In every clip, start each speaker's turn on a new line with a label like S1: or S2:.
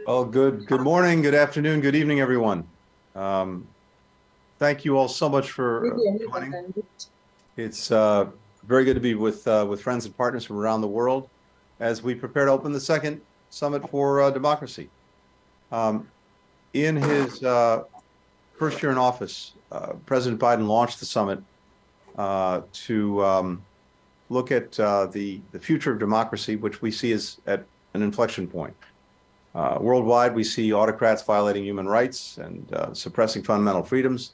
S1: Well, good morning, good afternoon, good evening, everyone. Um, Thank you all so much for joining. It's very good to be with friends and partners from around the world as we prepare to open the second Summit for Democracy. In his first year in office, President Biden launched the summit to look at the future of democracy, which we see as at an inflection point. Worldwide, we see autocrats violating human rights and suppressing fundamental freedoms,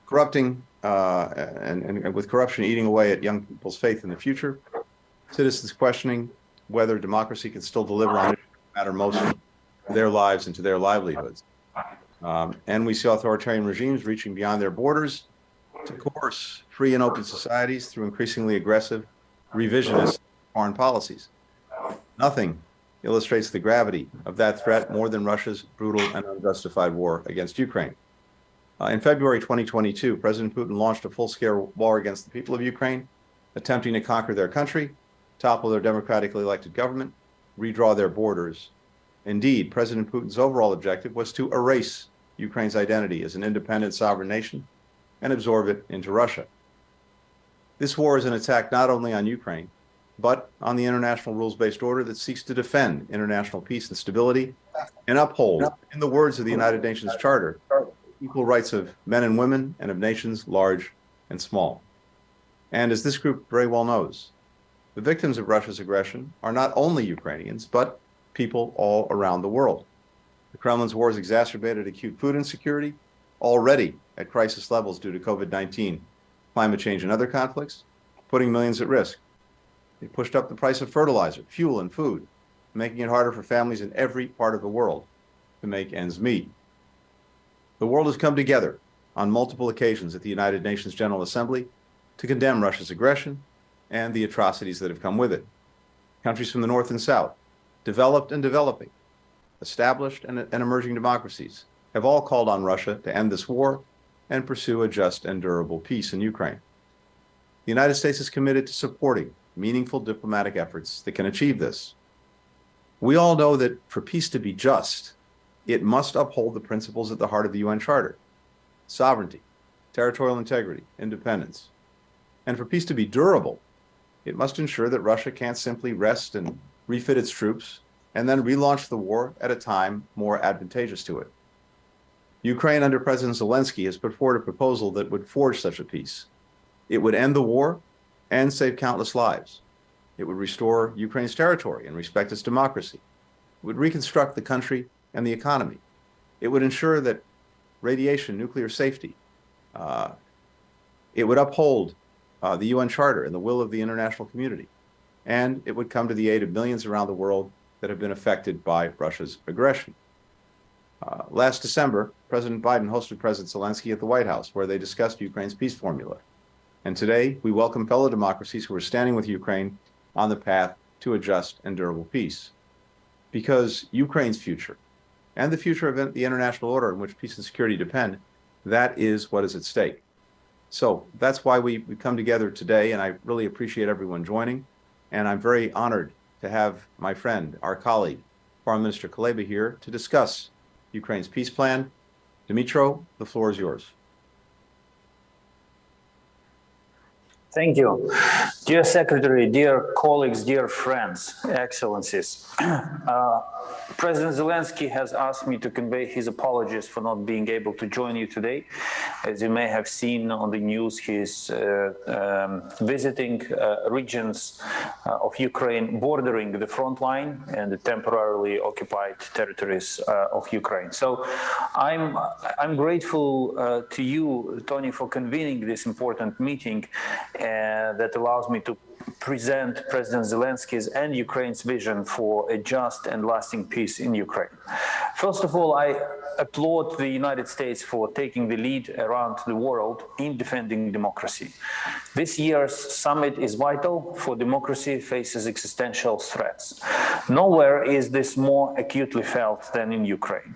S1: corrupting and with corruption eating away at young people's faith in the future, citizens questioning whether democracy can still deliver on issues that matter most to their lives and to their livelihoods. And we see authoritarian regimes reaching beyond their borders to coerce free and open societies through increasingly aggressive, revisionist foreign policies. Nothing illustrates the gravity of that threat more than Russia's brutal and unjustified war against Ukraine. In February 2022, President Putin launched a full-scale war against the people of Ukraine, attempting to conquer their country, topple their democratically elected government, redraw their borders. Indeed, President Putin's overall objective was to erase Ukraine's identity as an independent sovereign nation and absorb it into Russia. This war is an attack not only on Ukraine, but on the international rules-based order that seeks to defend international peace and stability and uphold, in the words of the United Nations Charter, equal rights of men and women and of nations large and small. And as this group very well knows, the victims of Russia's aggression are not only Ukrainians, but people all around the world. The Kremlin's war has exacerbated acute food insecurity, already at crisis levels due to COVID-19, climate change, and other conflicts, putting millions at risk. It pushed up the price of fertilizer, fuel, and food, making it harder for families in every part of the world to make ends meet. The world has come together on multiple occasions at the United Nations General Assembly to condemn Russia's aggression and the atrocities that have come with it. Countries from the North and South, developed and developing, established and emerging democracies, have all called on Russia to end this war and pursue a just and durable peace in Ukraine. The United States is committed to supporting meaningful diplomatic efforts that can achieve this. We all know that for peace to be just, it must uphold the principles at the heart of the UN Charter: sovereignty, territorial integrity, independence. And for peace to be durable, it must ensure that Russia can't simply rest and refit its troops and then relaunch the war at a time more advantageous to it. Ukraine under President Zelenskyy has put forward a proposal that would forge such a peace. It would end the war and save countless lives. It would restore Ukraine's territory and respect its democracy. It would reconstruct the country and the economy. It would ensure that radiation, nuclear safety. It would uphold the UN Charter and the will of the international community. And it would come to the aid of millions around the world that have been affected by Russia's aggression. Last December, President Biden hosted President Zelenskyy at the White House, where they discussed Ukraine's peace formula. And today, we welcome fellow democracies who are standing with Ukraine on the path to a just and durable peace. Because Ukraine's future and the future of the international order in which peace and security depend, that is what is at stake. So that's why we come together today, and I really appreciate everyone joining. And I'm very honored to have my friend, our colleague, Foreign Minister Kuleba here to discuss Ukraine's peace plan. Dmytro, the floor is yours.
S2: Thank you. Dear Secretary, dear colleagues, dear friends, excellencies. President Zelenskyy has asked me to convey his apologies for not being able to join you today. As you may have seen on the news, he's visiting regions of Ukraine bordering the front line and the temporarily occupied territories of Ukraine. So I'm grateful to you, Tony, for convening this important meeting that allows me to present President Zelensky's and Ukraine's vision for a just and lasting peace in Ukraine. First of all, I applaud the United States for taking the lead around the world in defending democracy. This year's summit is vital, for democracy faces existential threats. Nowhere is this more acutely felt than in Ukraine.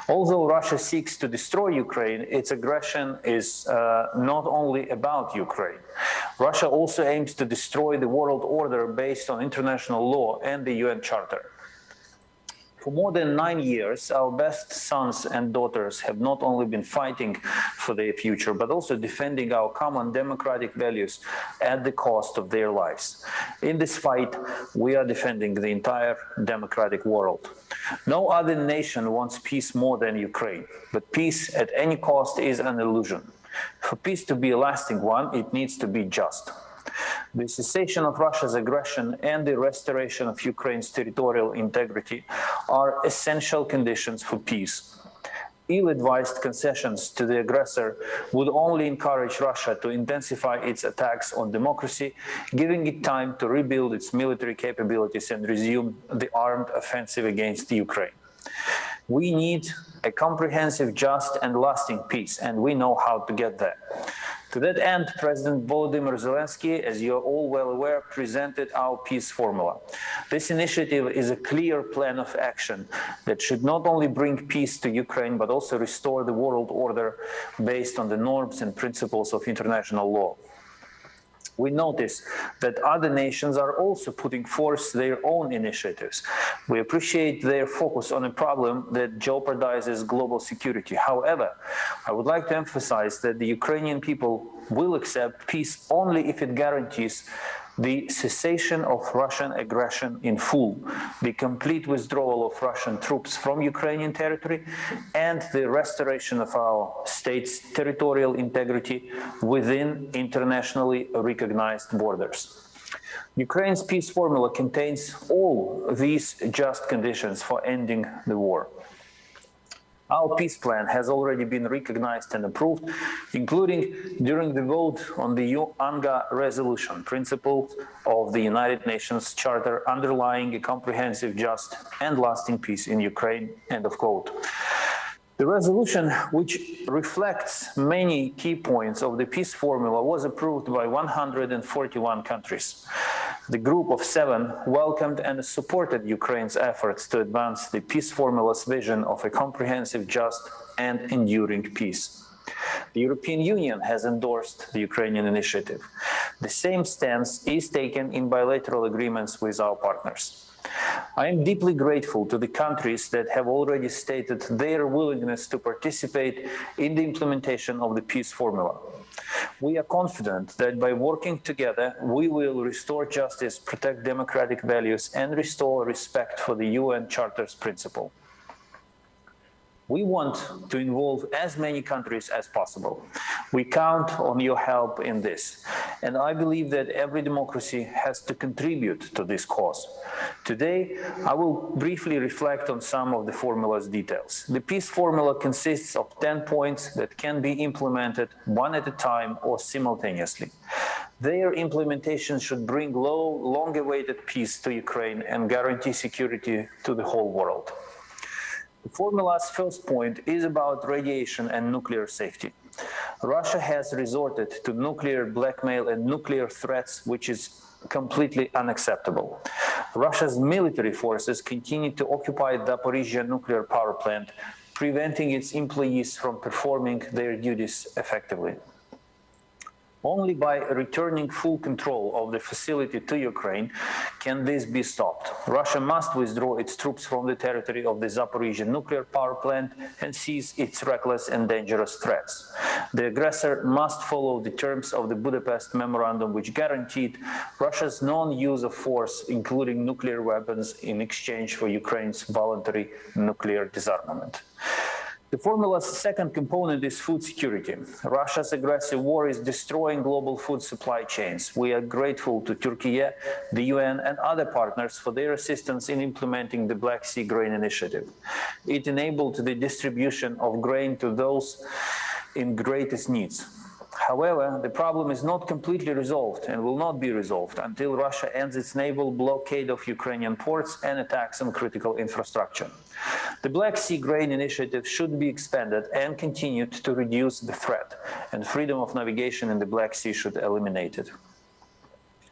S2: Although Russia seeks to destroy Ukraine, its aggression is not only about Ukraine. Russia also aims to destroy the world order based on international law and the UN Charter. For more than 9 years, our best sons and daughters have not only been fighting for their future, but also defending our common democratic values at the cost of their lives. In this fight, we are defending the entire democratic world. No other nation wants peace more than Ukraine, but peace at any cost is an illusion. For peace to be a lasting one, it needs to be just. The cessation of Russia's aggression and the restoration of Ukraine's territorial integrity are essential conditions for peace. Ill-advised concessions to the aggressor would only encourage Russia to intensify its attacks on democracy, giving it time to rebuild its military capabilities and resume the armed offensive against Ukraine. We need a comprehensive, just and lasting peace, and we know how to get there. To that end, President Volodymyr Zelenskyy, as you are all well aware, presented our peace formula. This initiative is a clear plan of action that should not only bring peace to Ukraine, but also restore the world order based on the norms and principles of international law. We notice that other nations are also putting forth their own initiatives. We appreciate their focus on a problem that jeopardizes global security. However, I would like to emphasize that the Ukrainian people will accept peace only if it guarantees the cessation of Russian aggression in full, the complete withdrawal of Russian troops from Ukrainian territory, and the restoration of our state's territorial integrity within internationally recognized borders. Ukraine's peace formula contains all these just conditions for ending the war. Our peace plan has already been recognized and approved, including during the vote on the UNGA resolution, principles of the United Nations Charter underlying a comprehensive, just and lasting peace in Ukraine, end of quote. The resolution, which reflects many key points of the peace formula, was approved by 141 countries. The Group of 7 welcomed and supported Ukraine's efforts to advance the peace formula's vision of a comprehensive, just, and enduring peace. The European Union has endorsed the Ukrainian initiative. The same stance is taken in bilateral agreements with our partners. I am deeply grateful to the countries that have already stated their willingness to participate in the implementation of the peace formula. We are confident that by working together, we will restore justice, protect democratic values, and restore respect for the UN Charter's principle. We want to involve as many countries as possible. We count on your help in this, and I believe that every democracy has to contribute to this cause. Today, I will briefly reflect on some of the formula's details. The peace formula consists of 10 points that can be implemented one at a time or simultaneously. Their implementation should bring long-awaited peace to Ukraine and guarantee security to the whole world. The formula's first point is about radiation and nuclear safety. Russia has resorted to nuclear blackmail and nuclear threats, which is completely unacceptable. Russia's military forces continue to occupy the Zaporizhzhia nuclear power plant, preventing its employees from performing their duties effectively. Only by returning full control of the facility to Ukraine can this be stopped. Russia must withdraw its troops from the territory of the Zaporizhzhia nuclear power plant and cease its reckless and dangerous threats. The aggressor must follow the terms of the Budapest Memorandum, which guaranteed Russia's non-use of force, including nuclear weapons, in exchange for Ukraine's voluntary nuclear disarmament. The formula's second component is food security. Russia's aggressive war is destroying global food supply chains. We are grateful to Turkey, the UN, and other partners for their assistance in implementing the Black Sea Grain Initiative. It enabled the distribution of grain to those in greatest needs. However, the problem is not completely resolved and will not be resolved until Russia ends its naval blockade of Ukrainian ports and attacks on critical infrastructure. The Black Sea Grain Initiative should be expanded and continued to reduce the threat, and freedom of navigation in the Black Sea should be eliminated.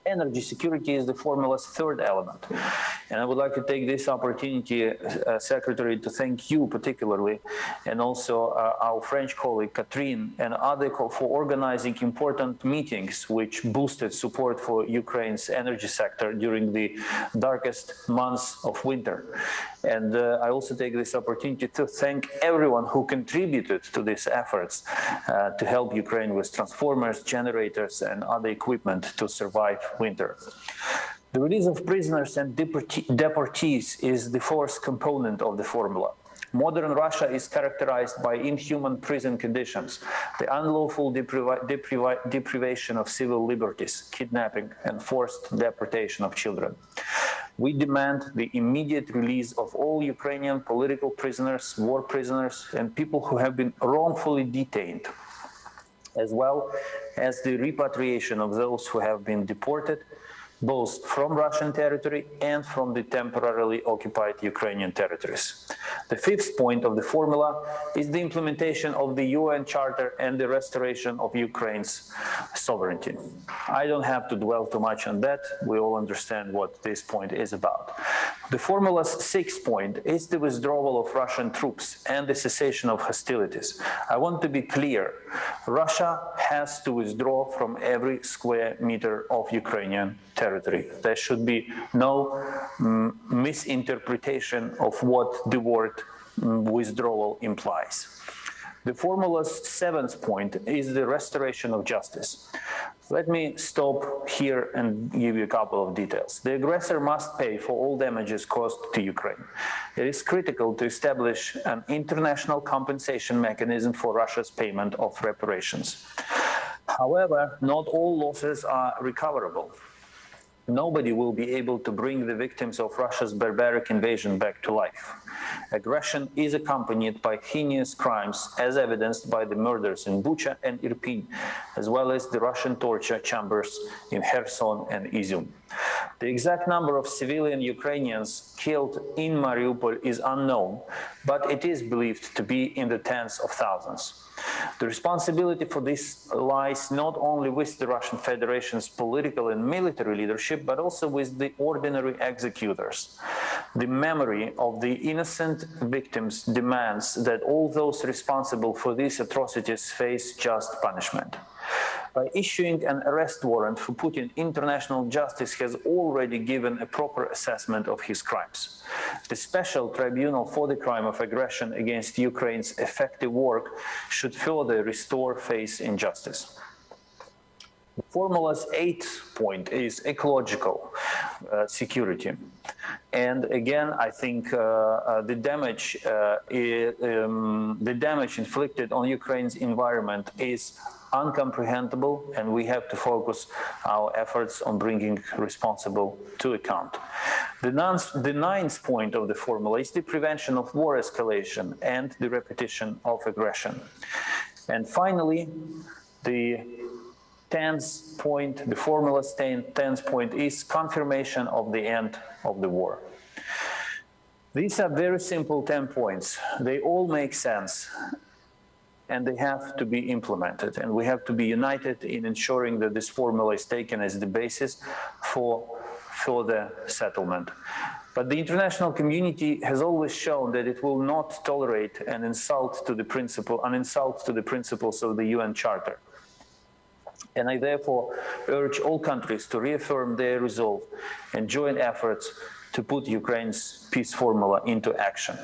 S2: Energy security is the formula's third element. And I would like to take this opportunity, Secretary, to thank you particularly, and also our French colleague Catherine and others for organizing important meetings which boosted support for Ukraine's energy sector during the darkest months of winter. And I also take this opportunity to thank everyone who contributed to these efforts to help Ukraine with transformers, generators, and other equipment to survive winter. The release of prisoners and deportees is the fourth component of the formula. Modern Russia is characterized by inhuman prison conditions, the unlawful deprivation of civil liberties, kidnapping, and forced deportation of children. We demand the immediate release of all Ukrainian political prisoners, war prisoners, and people who have been wrongfully detained, as well as the repatriation of those who have been deported, both from Russian territory and from the temporarily occupied Ukrainian territories. The fifth point of the formula is the implementation of the UN Charter and the restoration of Ukraine's sovereignty. I don't have to dwell too much on that. We all understand what this point is about. The formula's sixth point is the withdrawal of Russian troops and the cessation of hostilities. I want to be clear. Russia has to withdraw from every square meter of Ukrainian territory. There should be no misinterpretation of what the word withdrawal implies. The formula's seventh point is the restoration of justice. Let me stop here and give you a couple of details. The aggressor must pay for all damages caused to Ukraine. It is critical to establish an international compensation mechanism for Russia's payment of reparations. However, not all losses are recoverable. Nobody will be able to bring the victims of Russia's barbaric invasion back to life. Aggression is accompanied by heinous crimes, as evidenced by the murders in Bucha and Irpin, as well as the Russian torture chambers in Kherson and Izium. The exact number of civilian Ukrainians killed in Mariupol is unknown, but it is believed to be in the tens of thousands. The responsibility for this lies not only with the Russian Federation's political and military leadership, but also with the ordinary executors. The memory of the innocent victims demands that all those responsible for these atrocities face just punishment. By issuing an arrest warrant for Putin, international justice has already given a proper assessment of his crimes. The special tribunal for the crime of aggression against Ukraine's effective work should further restore faith in justice. The formula's eighth point is ecological security. And again, I think the damage inflicted on Ukraine's environment is incomprehensible, and we have to focus our efforts on bringing responsible to account. The ninth point of the formula is the prevention of war escalation and the repetition of aggression. And finally, the 10th point, the formula's 10th point is confirmation of the end of the war. These are very simple 10 points. They all make sense, and they have to be implemented. And we have to be united in ensuring that this formula is taken as the basis for further settlement. But the international community has always shown that it will not tolerate an insult to the principles of the UN Charter. And I therefore urge all countries to reaffirm their resolve and join efforts to put Ukraine's peace formula into action.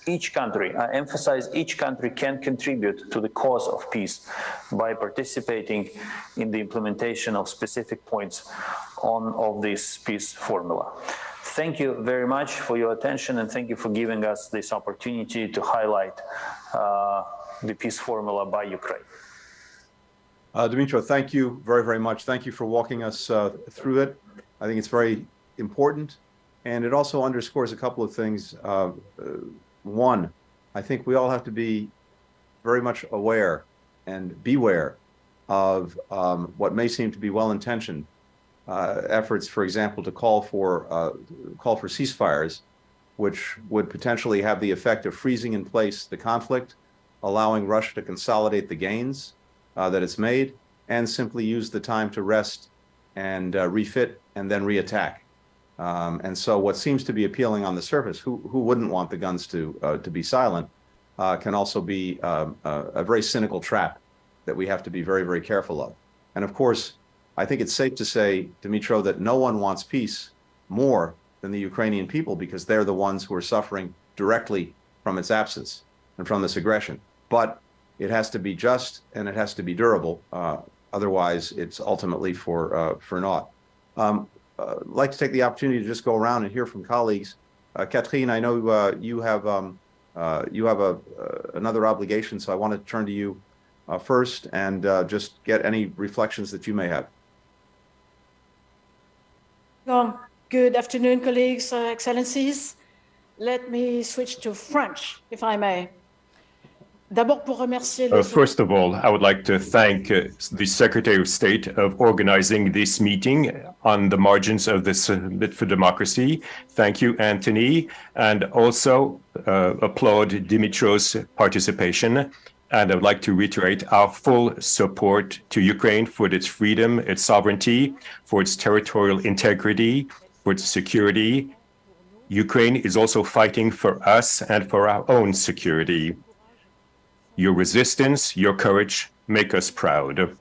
S2: Each country, I emphasize, each country can contribute to the cause of peace by participating in the implementation of specific points of this peace formula. Thank you very much for your attention, and thank you for giving us this opportunity to highlight the peace formula by Ukraine.
S1: Dmytro, thank you very, very much. Thank you for walking us through it. I think it's very important, and it also underscores a couple of things. One, I think we all have to be very much aware and beware of what may seem to be well-intentioned efforts, for example, to call for ceasefires, which would potentially have the effect of freezing in place the conflict, allowing Russia to consolidate the gains that it's made, and simply use the time to rest and refit and then reattack. And so what seems to be appealing on the surface, who wouldn't want the guns to be silent, can also be a very cynical trap that we have to be very, very careful of. And of course, I think it's safe to say, Dmytro, that no one wants peace more than the Ukrainian people, because they're the ones who are suffering directly from its absence and from this aggression. But it has to be just and it has to be durable. Otherwise, it's ultimately for naught. I'd like to take the opportunity to just go around and hear from colleagues. Catherine, I know you have another obligation, so I want to turn to you first and just get any reflections that you may have.
S3: Good afternoon, colleagues, excellencies. Let me switch to French, if I may.
S4: First of all, I would like to thank the Secretary of State of organizing this meeting on the margins of the Summit for Democracy. Thank you, Anthony, and also applaud Dmytro's participation. And I would like to reiterate our full support to Ukraine for its freedom, its sovereignty, for its territorial integrity, for its security. Ukraine is also fighting for us and for our own security. Your resistance, your courage make us proud.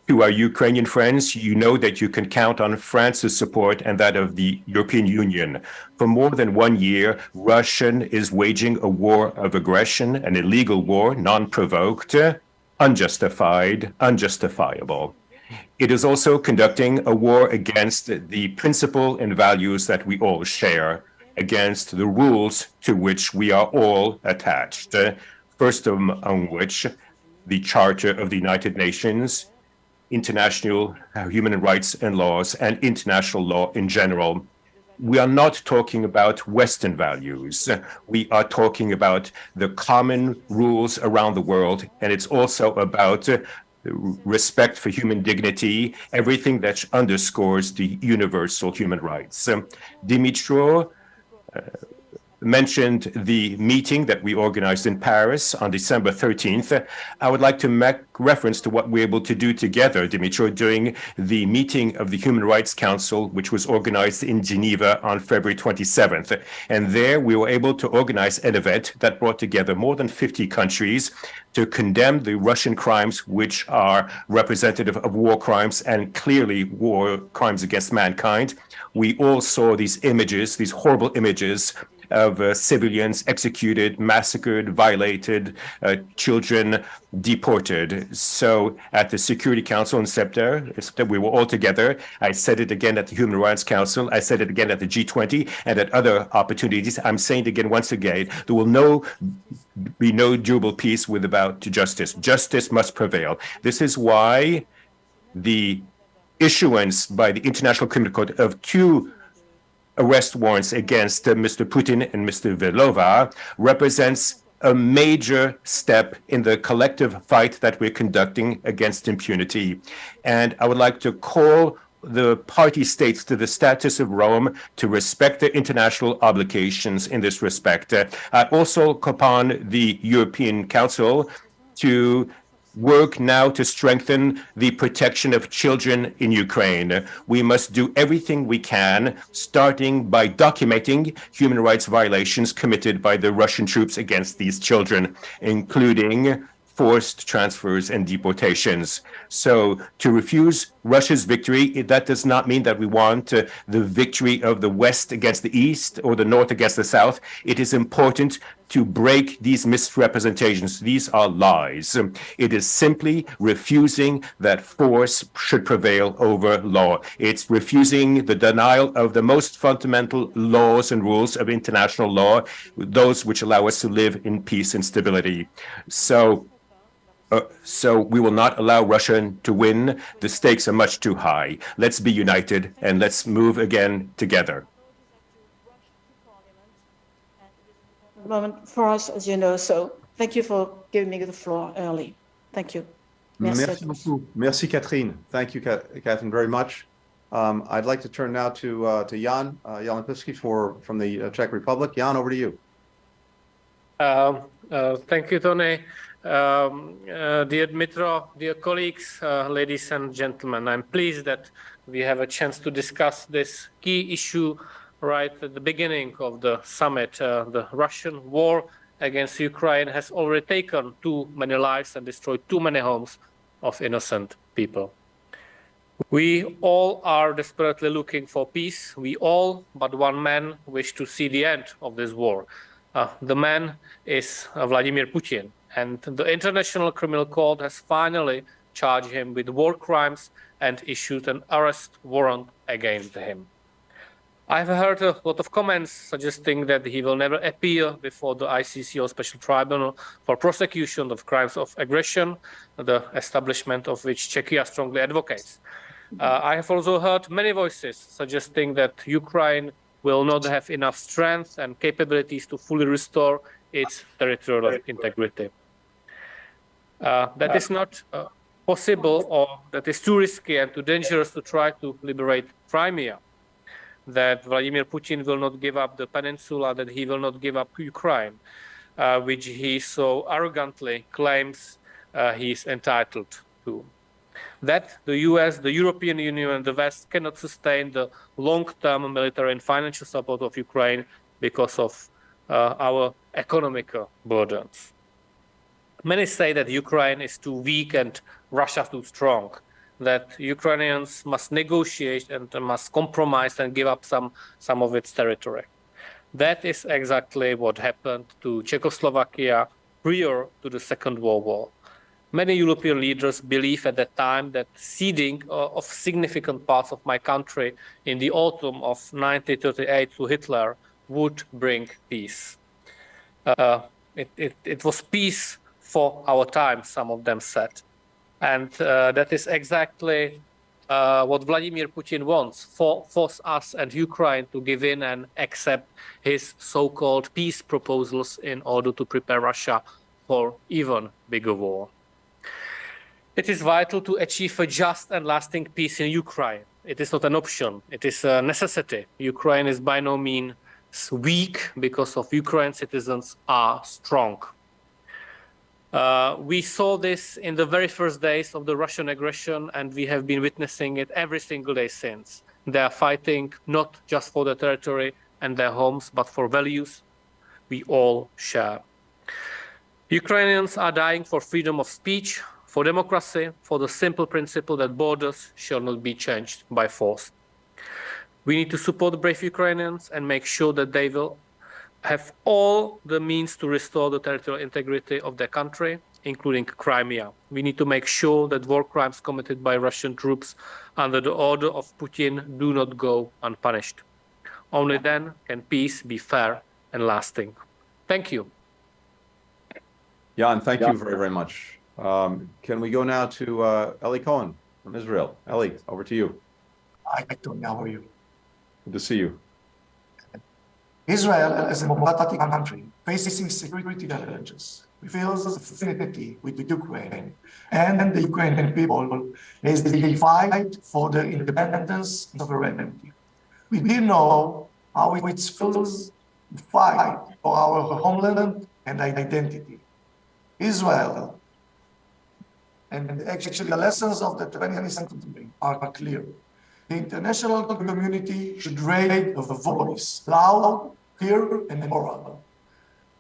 S4: To our Ukrainian friends, you know that you can count on France's support and that of the European Union. For more than 1 year, Russia is waging a war of aggression, an illegal war, non-provoked, unjustified, unjustifiable. It is also conducting a war against the principle and values that we all share, against the rules to which we are all attached. First among which, the Charter of the United Nations, international human rights and laws, and international law in general. We are not talking about Western values. We are talking about the common rules around the world, and it's also about respect for human dignity, everything that underscores the universal human rights. Dmytro mentioned the meeting that we organized in Paris on December 13th. I would like to make reference to what we were able to do together, Dmytro, during the meeting of the Human Rights Council, which was organized in Geneva on February 27th. And there we were able to organize an event that brought together more than 50 countries to condemn the Russian crimes, which are representative of war crimes and clearly war crimes against mankind. We all saw these images, these horrible images of civilians executed, massacred, violated, children deported. So at the Security Council in September, we were all together. I said it again at the Human Rights Council. I said it again at the G20 and at other opportunities. I'm saying it again once again. There will be no durable peace without justice. Justice must prevail. This is why the issuance by the International Criminal Court of 2 arrest warrants against Mr. Putin and Mr. Velova represents a major step in the collective fight that we're conducting against impunity. And I would like to call the party states to the Statutes of Rome to respect their international obligations in this respect. I also call upon the European Council to work now to strengthen the protection of children in Ukraine. We must do everything we can, starting by documenting human rights violations committed by the Russian troops against these children, including forced transfers and deportations. So to refuse Russia's victory, that does not mean that we want the victory of the West against the East or the North against the South. It is important to break these misrepresentations. These are lies. It is simply refusing that force should prevail over law. It's refusing the denial of the most fundamental laws and rules of international law, those which allow us to live in peace and stability. So we will not allow Russia to win. The stakes are much too high. Let's be united and let's move again together.
S3: Moment for us, as you know, so thank you for giving me the floor early. Thank you.
S1: Merci beaucoup. Merci, Catherine. Thank you, Catherine, very much. I'd like to turn now to Jan Jelenkovský from the Czech Republic. Jan, over to you.
S5: Thank you, Tony. Dear Dmytro, dear colleagues, ladies and gentlemen, I'm pleased that we have a chance to discuss this key issue right at the beginning of the summit. The Russian war against Ukraine has already taken too many lives and destroyed too many homes of innocent people. We all are desperately looking for peace. We all, but one man, wish to see the end of this war. The man is Vladimir Putin, and the International Criminal Court has finally charged him with war crimes and issued an arrest warrant against him. I've heard a lot of comments suggesting that he will never appear before the ICC or Special Tribunal for prosecution of crimes of aggression, the establishment of which Czechia strongly advocates. I have also heard many voices suggesting that Ukraine will not have enough strength and capabilities to fully restore its territorial integrity. That is not possible, or that is too risky and too dangerous to try to liberate Crimea. That Vladimir Putin will not give up the peninsula, that he will not give up Ukraine, which he so arrogantly claims he is entitled to. That the US, the European Union and the West cannot sustain the long-term military and financial support of Ukraine because of our economic burdens. Many say that Ukraine is too weak and Russia too strong, that Ukrainians must negotiate and must compromise and give up some of its territory. That is exactly what happened to Czechoslovakia prior to the Second World War. Many European leaders believed at that time that ceding of significant parts of my country in the autumn of 1938 to Hitler would bring peace. It was peace for our time, some of them said. And that is exactly what Vladimir Putin wants, force us and Ukraine to give in and accept his so-called peace proposals in order to prepare Russia for even bigger war. It is vital to achieve a just and lasting peace in Ukraine. It is not an option, it is a necessity. Ukraine is by no means weak because of Ukraine's citizens are strong. We saw this in the very first days of the Russian aggression, and we have been witnessing it every single day since. They are fighting not just for their territory and their homes, but for values we all share. Ukrainians are dying for freedom of speech, for democracy, for the simple principle that borders shall not be changed by force. We need to support brave Ukrainians and make sure that they will have all the means to restore the territorial integrity of their country, including Crimea. We need to make sure that war crimes committed by Russian troops under the order of Putin do not go unpunished. Only then can peace be fair and lasting. Thank you.
S1: Jan, thank you very, very much. Can we go now to Eli Cohen from Israel? Eli, over to you.
S6: Hi, Tony, how are you?
S1: Good to see you.
S6: Israel is a democratic country facing security challenges. We feel affinity with Ukraine, and the Ukrainian people as they fight for their independence and sovereignty. We do know how it feels to fight for our homeland and identity. Israel, and actually the lessons of the 20th century are clear. The international community should raise a voice, loud, clear, and moral.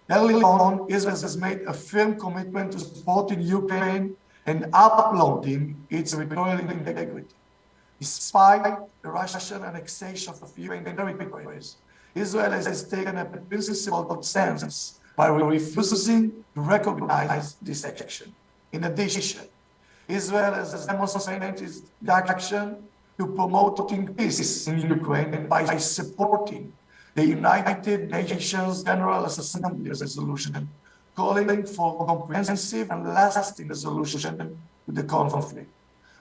S6: Early on, Israel has made a firm commitment to supporting Ukraine and upholding its territorial integrity. Despite the Russian annexation of Ukrainian territories, Israel has taken a principled stance by refusing to recognize this action. In addition, Israel has demonstrated its action to promoting peace in Ukraine by supporting the United Nations General Assembly resolution calling for comprehensive and lasting resolution to the conflict.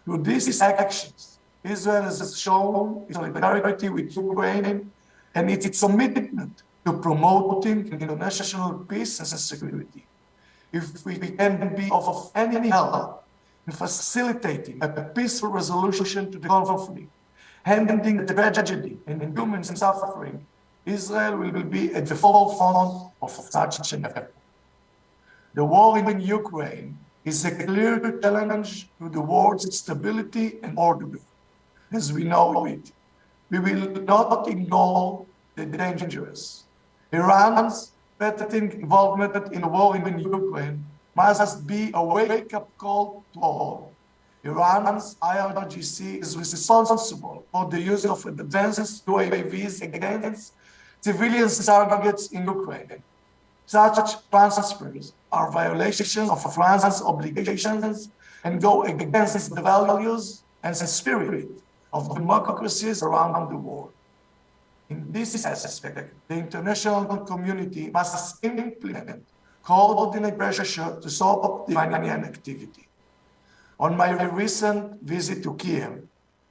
S6: Through these actions, Israel has shown its solidarity with Ukraine and its commitment to promoting international peace and security. If we can be of any help in facilitating a peaceful resolution to the conflict, ending the tragedy and human suffering, Israel will be at the forefront of such an effort. The war in Ukraine is a clear challenge to the world's stability and order. As we know it, we will not ignore the dangers. Iran's pathetic involvement in the war in Ukraine must be a wake-up call to all. Iran's IRGC is responsible for the use of advanced UAVs against civilian targets in Ukraine. Such transfers are violations of France's obligations and go against the values and spirit of democracies around the world. In this aspect, the international community must implement coordinated pressure to stop the Iranian activity. On my recent visit to Kiev,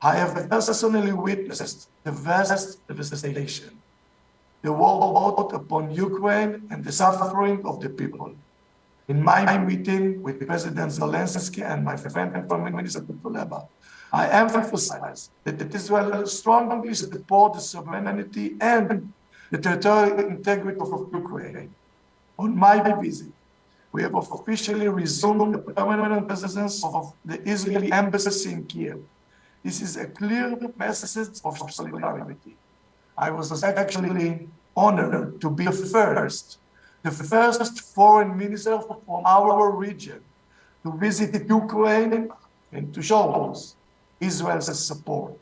S6: I have personally witnessed the vast devastation, the war brought upon Ukraine and the suffering of the people. In my meeting with President Zelenskyy and my friend and Foreign Minister Kuleba, I emphasize that Israel strongly supports the sovereignty and the territorial integrity of Ukraine. On my visit, we have officially resumed the permanent presence of the Israeli embassy in Kiev. This is a clear message of solidarity. I was actually honored to be the first foreign minister from our region to visit Ukraine and to show us Israel's support.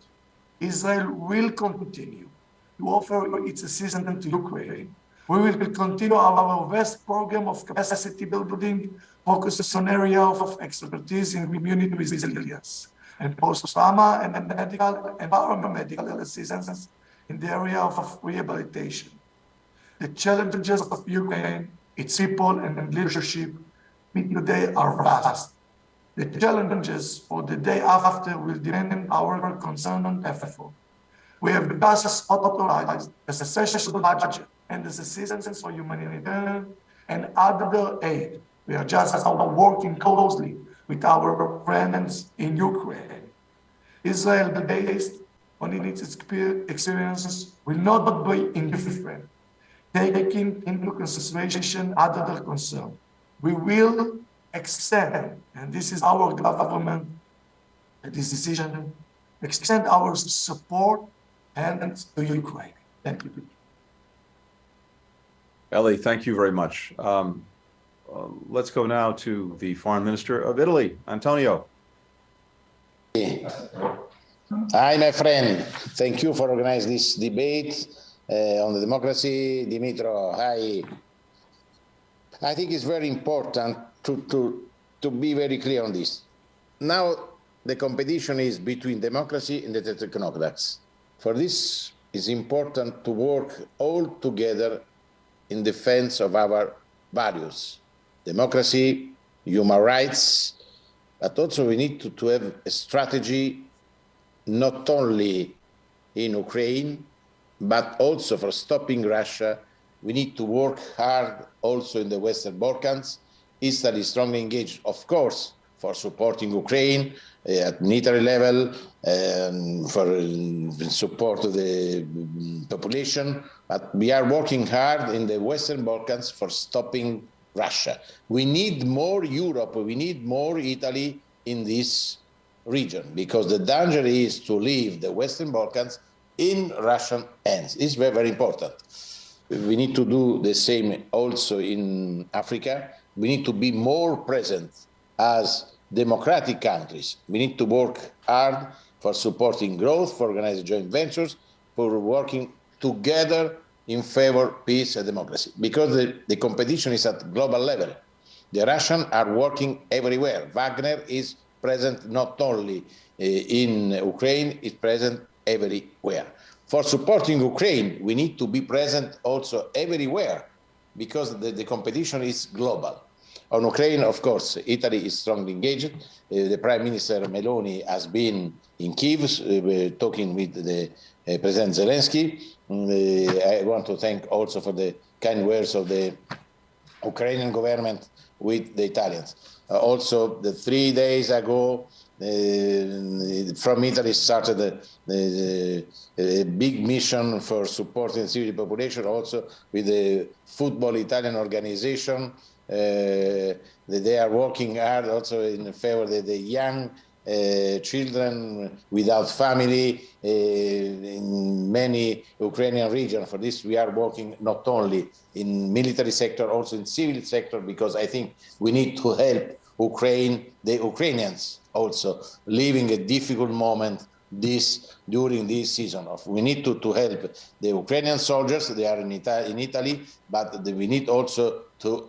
S6: Israel will continue to offer its assistance to Ukraine. We will continue our vast program of capacity building focused on areas of expertise in community resilience and post-trauma and medical and paramedical assistance in the area of rehabilitation. The challenges of Ukraine, its people and leadership today are vast. The challenges for the day after will demand our concern and effort. We have just authorized a special budget and the assistance for humanitarian and other aid. We are just working closely with our friends in Ukraine. Israel, based on its experiences, will not be indifferent, taking into consideration other concerns. We will extend, and this is our government, this decision, extend our support and to Ukraine. Thank you.
S1: Eli, thank you very much. Let's go now to the Foreign Minister of Italy, Antonio.
S7: Hi, my friend. Thank you for organizing this debate on the democracy. Dimitro, hi. I think it's very important to be very clear on this. Now, the competition is between democracy and the technocrats. For this, it's important to work all together in defense of our values, democracy, human rights, but also we need to have a strategy not only in Ukraine, but also for stopping Russia. We need to work hard also in the Western Balkans. Italy is strongly engaged, of course, for supporting Ukraine at military level, for support of the population, but we are working hard in the Western Balkans for stopping Russia. We need more Europe, we need more Italy in this region, because the danger is to leave the Western Balkans in Russian hands. It's very, very important. We need to do the same also in Africa. We need to be more present as democratic countries. We need to work hard for supporting growth, for organizing joint ventures, for working together in favor of peace and democracy, because the competition is at global level. The Russians are working everywhere. Wagner is present not only in Ukraine, it's present everywhere. For supporting Ukraine, we need to be present also everywhere, because the competition is global. On Ukraine, of course, Italy is strongly engaged. The Prime Minister Meloni has been in Kyiv talking with the President Zelensky. I want to thank also for the kind words of the Ukrainian government with the Italians. Also, the 3 days ago, from Italy started a big mission for supporting the civil population, also with the football Italian organization. They are working hard also in favor of the young children without family in many Ukrainian regions. For this, we are working not only in military sector, also in civil sector, because I think we need to help the Ukrainians also living a difficult moment during this season. We need to help the Ukrainian soldiers. They are in Italy, but we need also to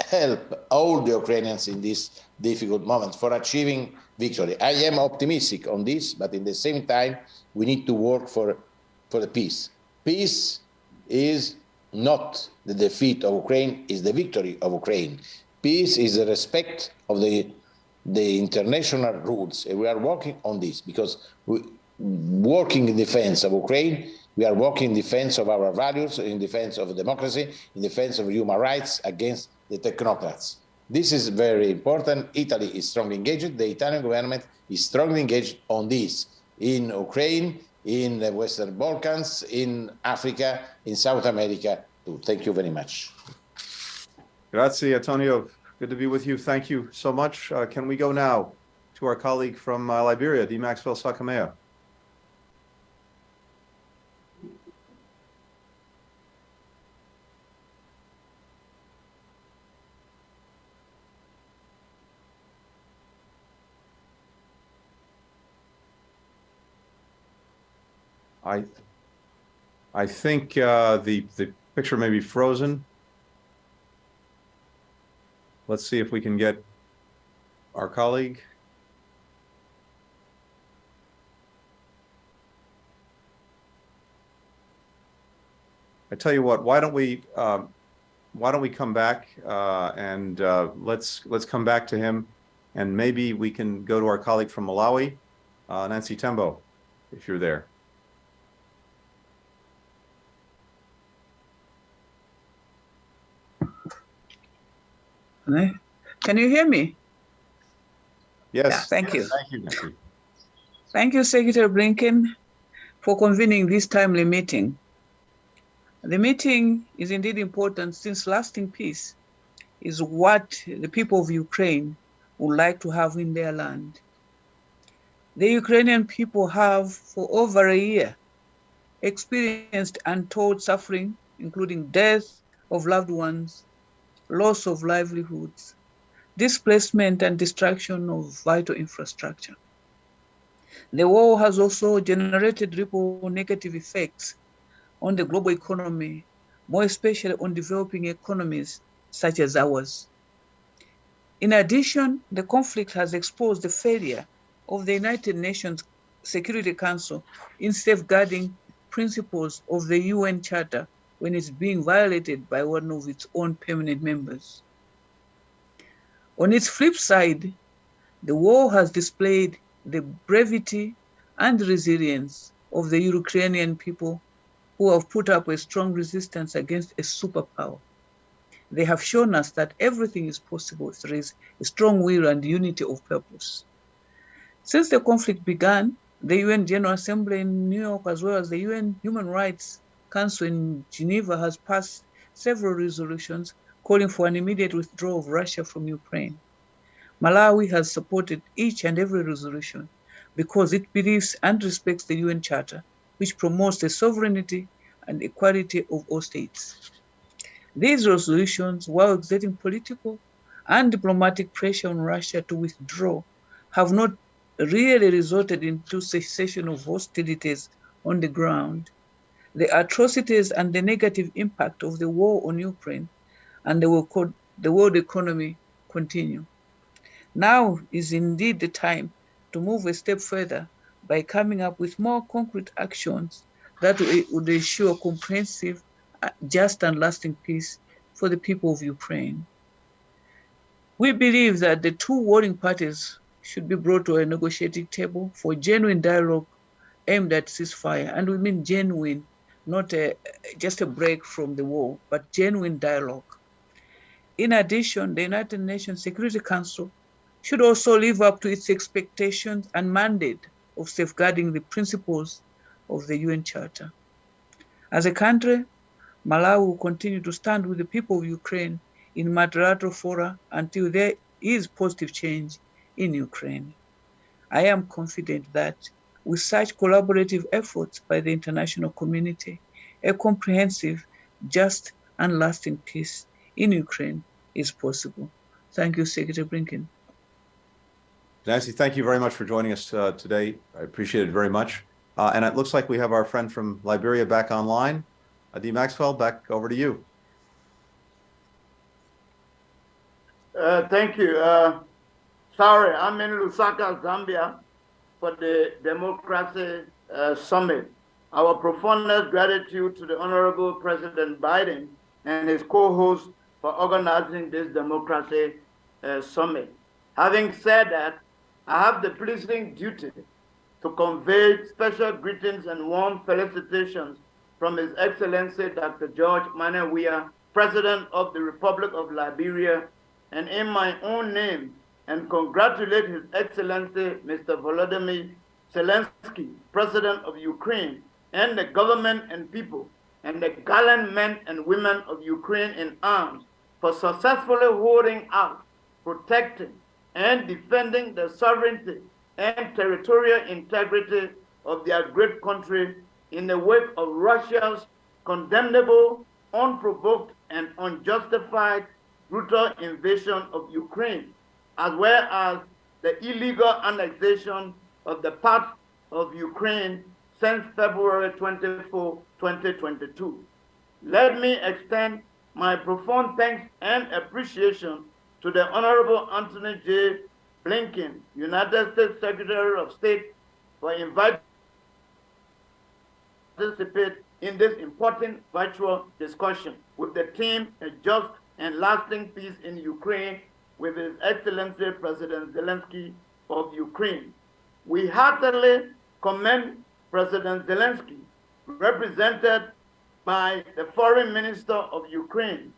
S7: help all the Ukrainians in this difficult moment for achieving victory. I am optimistic on this, but in the same time, we need to work for the peace. Peace is not the defeat of Ukraine, is the victory of Ukraine. Peace is the respect of the international rules. And we are working on this because working in defense of Ukraine, we are working in defense of our values, in defense of democracy, in defense of human rights against the technocrats. This is very important. Italy is strongly engaged. The Italian government is strongly engaged on this in Ukraine, in the Western Balkans, in Africa, in South America too. Thank you very much.
S1: Grazie, Antonio. Good to be with you. Thank you so much. Can we go now to our colleague from Liberia, D. Maxwell Sakamea? I think the picture may be frozen. Let's see if we can get our colleague. I tell you what, why don't we come back and let's come back to him, and maybe we can go to our colleague from Malawi, Nancy Tembo, if you're there.
S8: Can you hear me?
S1: Yes.
S8: Yeah, thank you.
S1: Thank you, Nancy.
S8: Thank you, Secretary Blinken, for convening this timely meeting. The meeting is indeed important since lasting peace is what the people of Ukraine would like to have in their land. The Ukrainian people have, for over a year, experienced untold suffering, including death of loved ones, loss of livelihoods, displacement and destruction of vital infrastructure. The war has also generated ripple negative effects on the global economy, more especially on developing economies such as ours. In addition, the conflict has exposed the failure of the United Nations Security Council in safeguarding principles of the UN Charter when it's being violated by one of its own permanent members. On its flip side, the war has displayed the brevity and resilience of the Ukrainian people who have put up a strong resistance against a superpower. They have shown us that everything is possible if there is a strong will and unity of purpose. Since the conflict began, the UN General Assembly in New York, as well as the UN Human Rights Council in Geneva, has passed several resolutions calling for an immediate withdrawal of Russia from Ukraine. Malawi has supported each and every resolution because it believes and respects the UN Charter, which promotes the sovereignty and equality of all states. These resolutions, while exerting political and diplomatic pressure on Russia to withdraw, have not really resulted into cessation of hostilities on the ground. The atrocities and the negative impact of the war on Ukraine and the world economy continue. Now is indeed the time to move a step further by coming up with more concrete actions that would ensure comprehensive, just and lasting peace for the people of Ukraine. We believe that the two warring parties should be brought to a negotiating table for genuine dialogue aimed at ceasefire, and we mean genuine, not just a break from the war, but genuine dialogue. In addition, the United Nations Security Council should also live up to its expectations and mandate of safeguarding the principles of the UN Charter. As a country, Malawi will continue to stand with the people of Ukraine in multilateral fora until there is positive change in Ukraine. I am confident that with such collaborative efforts by the international community, a comprehensive, just, and lasting peace in Ukraine is possible. Thank you, Secretary Blinken.
S1: Nancy, thank you very much for joining us today. I appreciate it very much. And it looks like we have our friend from Liberia back online. Adi Maxwell, back over to you.
S9: Thank you. Sorry, I'm in Lusaka, Zambia, for the Democracy Summit. Our profoundest gratitude to the Honorable President Biden and his co-host for organizing this Democracy Summit. Having said that, I have the pleasing duty to convey special greetings and warm felicitations from His Excellency Dr. George Manneh Weah, President of the Republic of Liberia, and in my own name, and congratulate His Excellency Mr. Volodymyr Zelenskyy, President of Ukraine, and the government and people, and the gallant men and women of Ukraine in arms for successfully holding out, protecting, and defending the sovereignty and territorial integrity of their great country in the wake of Russia's condemnable, unprovoked, and unjustified brutal invasion of Ukraine, as well as the illegal annexation of the parts of Ukraine since February 24, 2022. Let me extend my profound thanks and appreciation to the Honorable Anthony J. Blinken, United States Secretary of State, for inviting to participate in this important virtual discussion with the theme, A Just and Lasting Peace in Ukraine, with His Excellency President Zelenskyy of Ukraine. We heartily commend President Zelenskyy, represented by the Foreign Minister of Ukraine,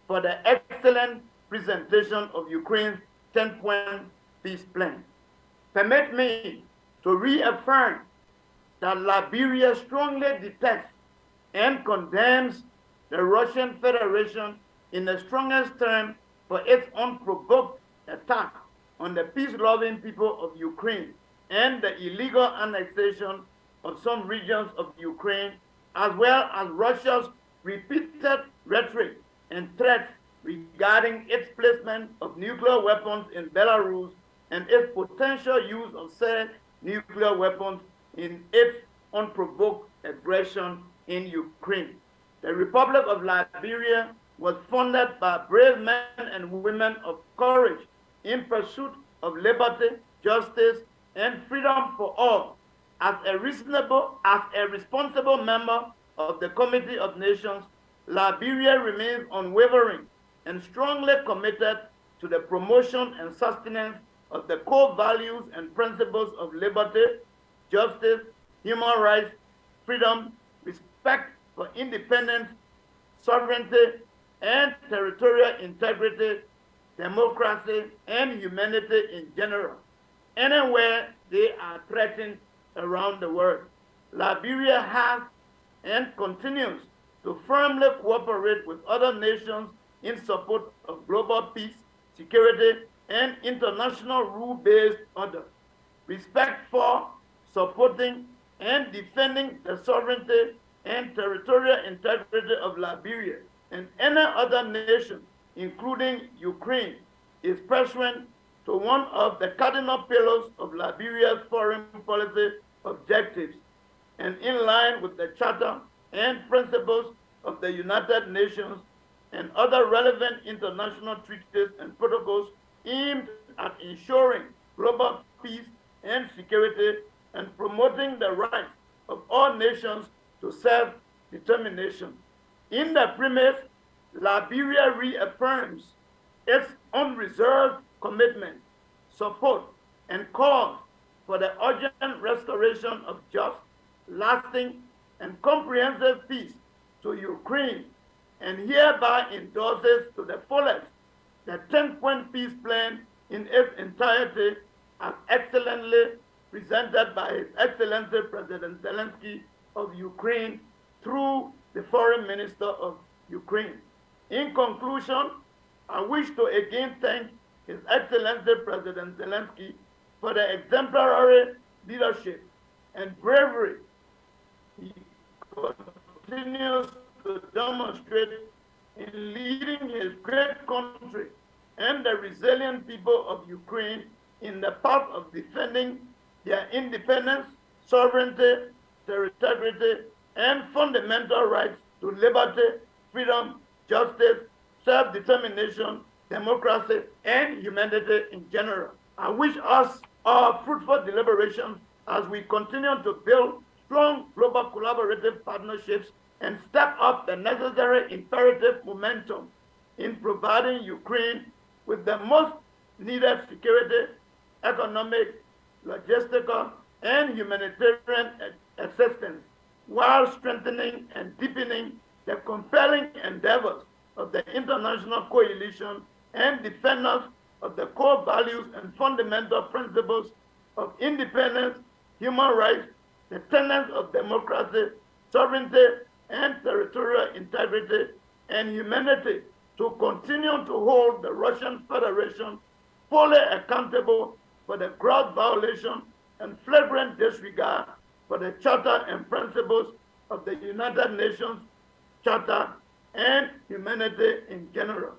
S9: for the excellent presentation of Ukraine's 10-point peace plan. Permit me to reaffirm that Liberia strongly detects and condemns the Russian Federation in the strongest terms for its unprovoked attack on the peace-loving people of Ukraine and the illegal annexation of some regions of Ukraine, as well as Russia's repeated rhetoric and threats regarding its placement of nuclear weapons in Belarus and its potential use of said nuclear weapons in its unprovoked aggression in Ukraine. The Republic of Liberia was founded by brave men and women of courage in pursuit of liberty, justice, and freedom for all. As a responsible member of the Committee of Nations, Liberia remains unwavering and strongly committed to the promotion and sustenance of the core values and principles of liberty, justice, human rights, freedom, respect for independence, sovereignty, and territorial integrity, democracy, and humanity in general, anywhere they are threatened around the world. Liberia has and continues to firmly cooperate with other nations in support of global peace, security, and international rule-based order. Respect for, supporting, and defending the sovereignty and territorial integrity of Liberia and any other nation, including Ukraine, is pursuant to one of the cardinal pillars of Liberia's foreign policy objectives, and in line with the Charter and principles of the United Nations and other relevant international treaties and protocols aimed at ensuring global peace and security and promoting the rights of all nations to self-determination. In the premise, Liberia reaffirms its unreserved commitment, support, and calls for the urgent restoration of just, lasting, and comprehensive peace to Ukraine and hereby endorses to the fullest the 10-point peace plan in its entirety as excellently presented by His Excellency President Zelensky of Ukraine through the Foreign Minister of Ukraine. In conclusion, I wish to again thank His Excellency President Zelensky for the exemplary leadership and bravery he continues to demonstrate in leading his great country and the resilient people of Ukraine in the path of defending their independence, sovereignty, integrity, and fundamental rights to liberty, freedom, justice, self-determination, democracy, and humanity in general. I wish us all fruitful deliberations as we continue to build strong global collaborative partnerships and step up the necessary imperative momentum in providing Ukraine with the most needed security, economic, logistical, and humanitarian assistance, while strengthening and deepening the compelling endeavors of the international coalition and defenders of the core values and fundamental principles of independence, human rights, the tenets of democracy, sovereignty, and territorial integrity, and humanity, to continue to hold the Russian Federation fully accountable for the gross violation and flagrant disregard for the Charter and principles of the United Nations Charter and humanity in general.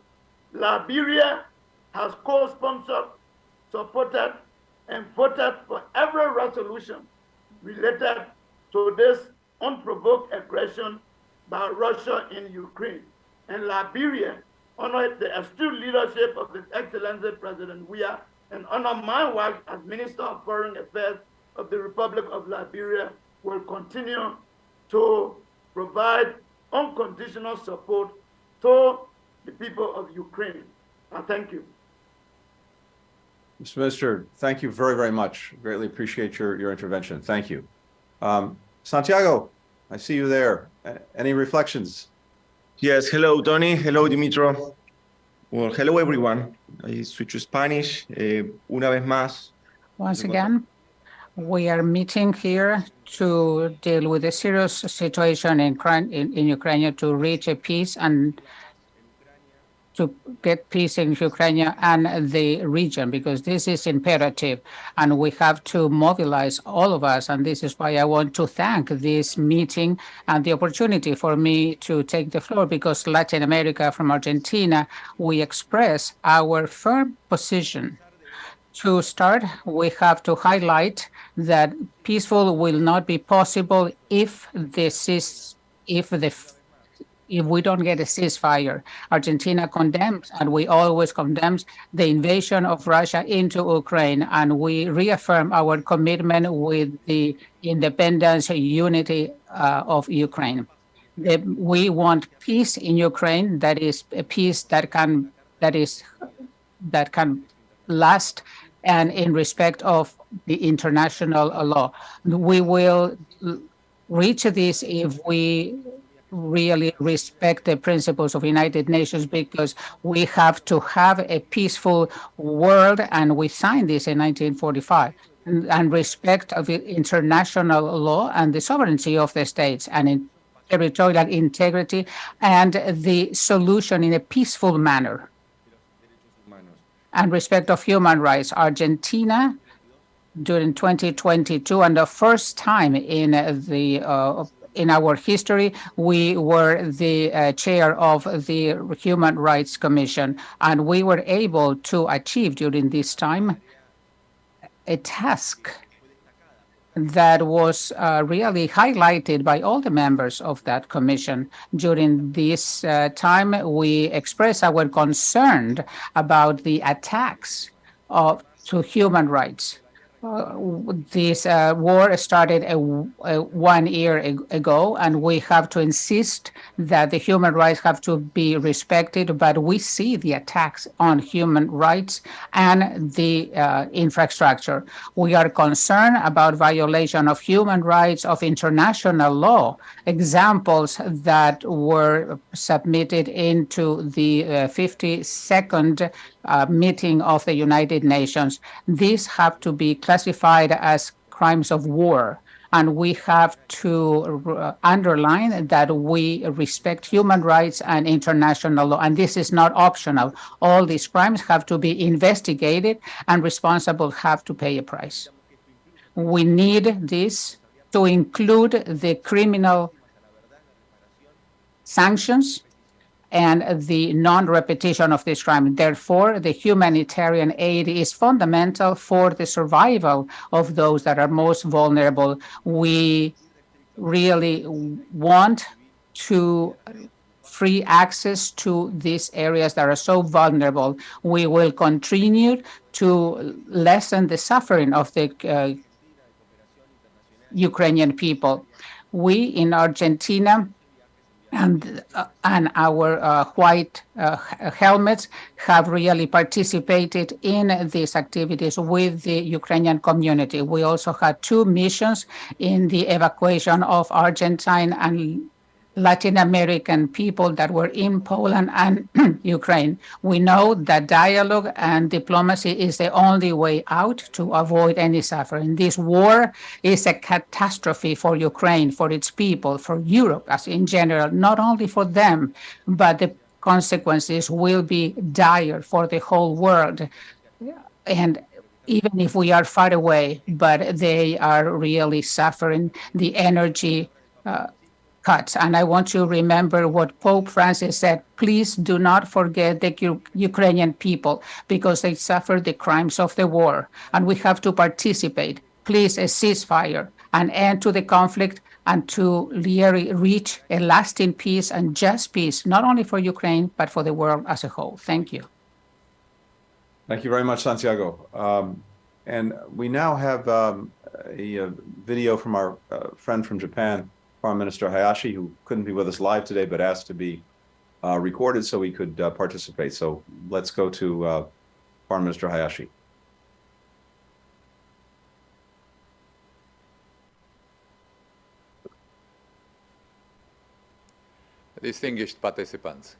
S9: Liberia has co-sponsored, supported, and voted for every resolution related to this unprovoked aggression by Russia in Ukraine. And Liberia honored the astute leadership of His Excellency President Weah and honor my wife as Minister of Foreign Affairs of the Republic of Liberia will continue to provide unconditional support to the people of Ukraine. I thank you.
S1: Mr. Minister, thank you very, very much. Greatly appreciate your intervention. Thank you. Santiago, I see you there. Any reflections?
S10: Yes, hello, Tony. Hello, Dimitro. Well, hello, everyone. I switch to Spanish. Una vez más.
S11: Once again, we are meeting here to deal with the serious situation in Ukraine, to reach a peace and to get peace in Ukraine and the region, because this is imperative and we have to mobilize all of us. And this is why I want to thank this meeting and the opportunity for me to take the floor, because Latin America, from Argentina, we express our firm position. To start, we have to highlight that peaceful will not be possible if we don't get a ceasefire. Argentina condemns, and we always condemn, the invasion of Russia into Ukraine, and we reaffirm our commitment with the independence, unity of Ukraine. We want peace in Ukraine, that is a peace that can last, and in respect of the international law. We will reach this if we really respect the principles of United Nations, because we have to have a peaceful world, and we signed this in 1945, and respect of international law and the sovereignty of the states, and in territorial integrity, and the solution in a peaceful manner, and respect of human rights. Argentina, during 2022, and the first time in our history, we were the chair of the Human Rights Commission, and we were able to achieve during this time a task that was really highlighted by all the members of that commission. During this time, we expressed our concern about the attacks to human rights. this war started 1 year ago, and we have to insist that the human rights have to be respected. But we see the attacks on human rights and the infrastructure. We are concerned about violation of human rights, of international law. Examples that were submitted into the 52nd meeting of the United Nations. These have to be classified as crimes of war. And we have to underline that we respect human rights and international law. And this is not optional. All these crimes have to be investigated, and responsible have to pay a price. We need this to include the criminal sanctions and the non-repetition of this crime. Therefore, the humanitarian aid is fundamental for the survival of those that are most vulnerable. We really want to free access to these areas that are so vulnerable. We will continue to lessen the suffering of the Ukrainian people. We in Argentina and our white helmets have really participated in these activities with the Ukrainian community. We also had 2 missions in the evacuation of Argentine and Latin American people that were in Poland and Ukraine. We know that dialogue and diplomacy is the only way out to avoid any suffering. This war is a catastrophe for Ukraine, for its people, for Europe as in general, not only for them, but the consequences will be dire for the whole world. And even if we are far away, but they are really suffering the energy cuts. And I want to remember what Pope Francis said: please do not forget the Ukrainian people, because they suffer the crimes of the war, and we have to participate. Please, a ceasefire, an end to the conflict, and to reach a lasting peace and just peace, not only for Ukraine, but for the world as a whole. Thank you.
S1: Thank you very much, Santiago. And we now have a video from our friend from Japan, Foreign Minister Hayashi, who couldn't be with us live today, but asked to be recorded so he could participate. So let's go to Foreign Minister Hayashi.
S12: Distinguished participants,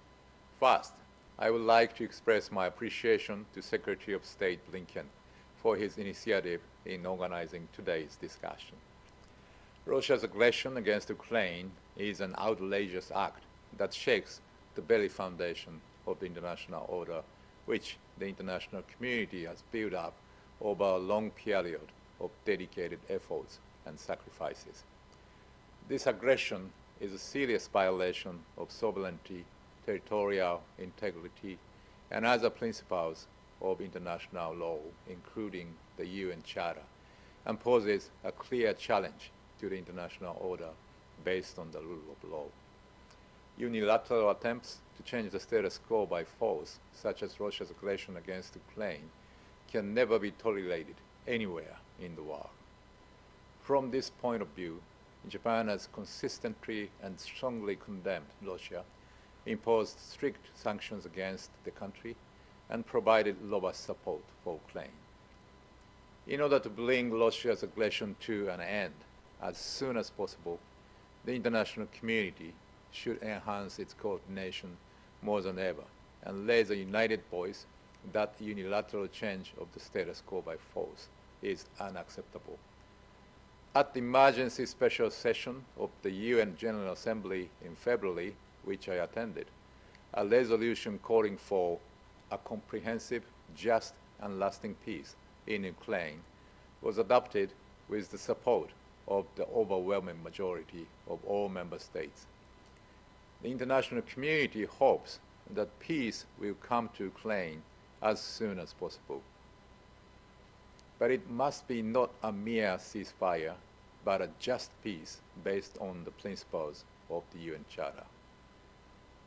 S12: first, I would like to express my appreciation to Secretary of State Blinken for his initiative in organizing today's discussion. Russia's aggression against Ukraine is an outrageous act that shakes the very foundation of the international order, which the international community has built up over a long period of dedicated efforts and sacrifices. This aggression is a serious violation of sovereignty, territorial integrity, and other principles of international law, including the UN Charter, and poses a clear challenge to the international order based on the rule of law. Unilateral attempts to change the status quo by force, such as Russia's aggression against Ukraine, can never be tolerated anywhere in the world. From this point of view, Japan has consistently and strongly condemned Russia, imposed strict sanctions against the country, and provided robust support for Ukraine. In order to bring Russia's aggression to an end as soon as possible, the international community should enhance its coordination more than ever and raise a united voice that unilateral change of the status quo by force is unacceptable. At the emergency special session of the UN General Assembly in February, which I attended, a resolution calling for a comprehensive, just, and lasting peace in Ukraine was adopted with the support of the overwhelming majority of all member states. The international community hopes that peace will come to Ukraine as soon as possible. But it must be not a mere ceasefire, but a just peace based on the principles of the UN Charter.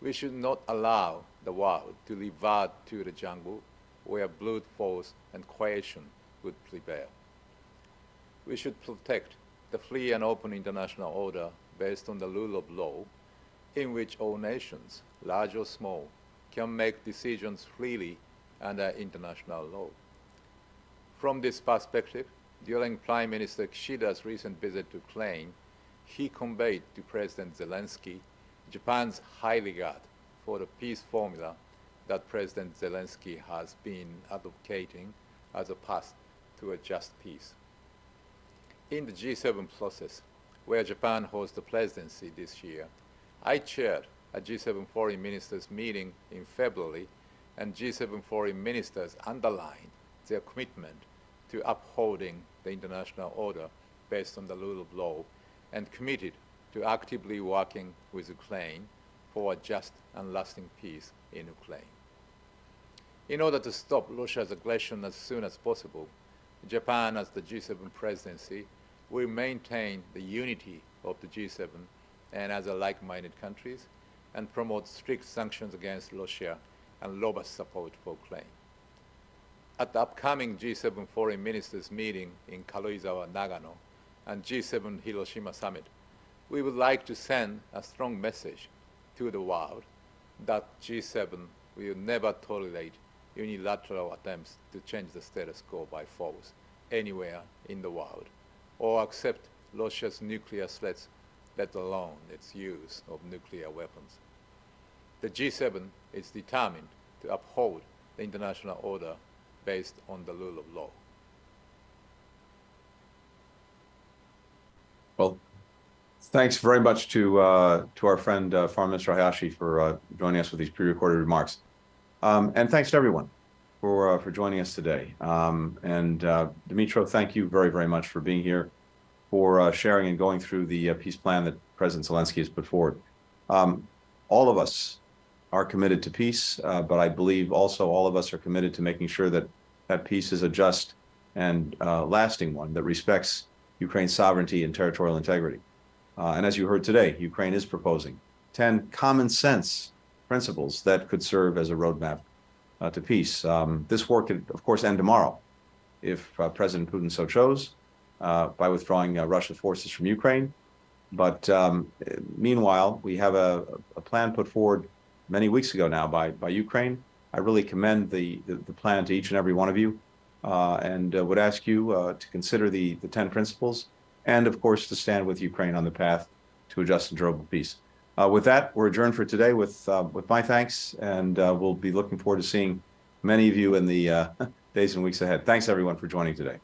S12: We should not allow the world to revert to the jungle where brute force and coercion would prevail. we should protect the free and open international order based on the rule of law, in which all nations, large or small, can make decisions freely under international law. From this perspective, during Prime Minister Kishida's recent visit to Ukraine, he conveyed to President Zelenskyy Japan's high regard for the peace formula that President Zelenskyy has been advocating as a path to a just peace. In the G7 process, where Japan holds the presidency this year, I chaired a G7 foreign ministers meeting in February, and G7 foreign ministers underlined their commitment to upholding the international order based on the rule of law and committed to actively working with Ukraine for a just and lasting peace in Ukraine. In order to stop Russia's aggression as soon as possible, Japan, as the G7 presidency, will maintain the unity of the G7 and other like-minded countries and promote strict sanctions against Russia and robust support for Ukraine. At the upcoming G7 foreign ministers meeting in Karuizawa, Nagano, and G7 Hiroshima summit, we would like to send a strong message to the world that G7 will never tolerate unilateral attempts to change the status quo by force anywhere in the world, or accept Russia's nuclear threats, let alone its use of nuclear weapons. The G7 is determined to uphold the international order based on the rule of law.
S1: Well, thanks very much to our friend Foreign Minister Hayashi for joining us with these pre-recorded remarks, and thanks to everyone for joining us today. And Dmytro, thank you very, very much for being here, for sharing and going through the peace plan that President Zelenskyy has put forward. All of us are committed to peace, but I believe also all of us are committed to making sure that that peace is a just and lasting one that respects Ukraine's sovereignty and territorial integrity. And as you heard today, Ukraine is proposing 10 common sense principles that could serve as a roadmap to peace. This war could, of course, end tomorrow if President Putin so chose, by withdrawing Russian forces from Ukraine. But meanwhile, we have a plan put forward many weeks ago now by Ukraine. I really commend the plan to each and every one of you, and would ask you to consider the 10 principles, and of course to stand with Ukraine on the path to a just and durable peace. With that, we're adjourned for today with my thanks, and we'll be looking forward to seeing many of you in the days and weeks ahead. Thanks everyone for joining today.